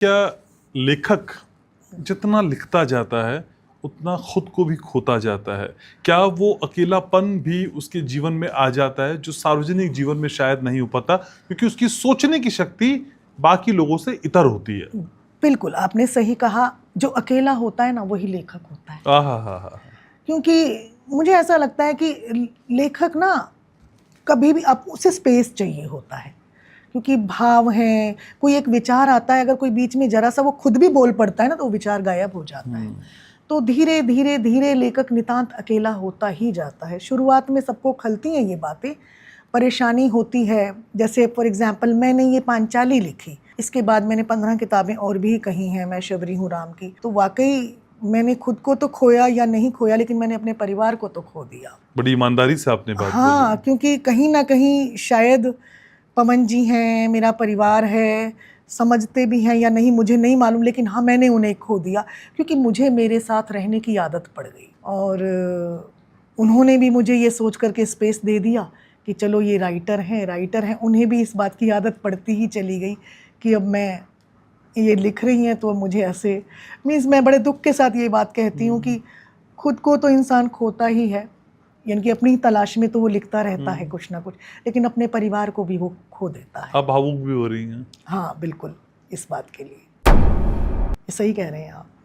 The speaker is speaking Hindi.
क्या लेखक जितना लिखता जाता है उतना खुद को भी खोता जाता है? क्या वो अकेलापन भी उसके जीवन में आ जाता है जो सार्वजनिक जीवन में शायद नहीं हो पाता, क्योंकि उसकी सोचने की शक्ति बाकी लोगों से इतर होती है? बिल्कुल आपने सही कहा, जो अकेला होता है ना वही लेखक होता है। आहा हा हा। क्योंकि मुझे ऐसा लगता है कि लेखक ना कभी भी आप उसे स्पेस चाहिए होता है, क्योंकि भाव हैं, कोई एक विचार आता है, अगर कोई बीच में जरा सा वो खुद भी बोल पड़ता है ना तो वो विचार गायब हो जाता है। तो धीरे धीरे धीरे लेखक नितांत अकेला होता ही जाता है। शुरुआत में सबको खलती हैं ये बातें, परेशानी होती है। जैसे फॉर एग्जांपल मैंने ये पांचाली लिखी, इसके बाद मैंने 15 किताबें और भी कही हैं, मैं शबरी हूँ राम की। तो वाकई मैंने खुद को तो खोया या नहीं खोया, लेकिन मैंने अपने परिवार को तो खो दिया। बड़ी ईमानदारी से आपने बात हाँ, बोली। क्योंकि कहीं ना कहीं शायद पवन जी हैं, मेरा परिवार है, समझते भी हैं या नहीं मुझे नहीं मालूम, लेकिन हाँ मैंने उन्हें खो दिया, क्योंकि मुझे मेरे साथ रहने की आदत पड़ गई। और उन्होंने भी मुझे ये सोच करके स्पेस दे दिया कि चलो ये राइटर हैं, उन्हें भी इस बात की आदत पड़ती ही चली गई कि अब मैं ये लिख रही हैं तो मुझे ऐसे मीन्स मैं बड़े दुख के साथ ये बात कहती हूँ कि खुद को तो इंसान खोता ही है, यानी कि अपनी तलाश में तो वो लिखता रहता है कुछ ना कुछ, लेकिन अपने परिवार को भी वो खो देता है। आप भावुक भी हो रही हैं। हाँ बिल्कुल, इस बात के लिए ये सही कह रहे हैं आप।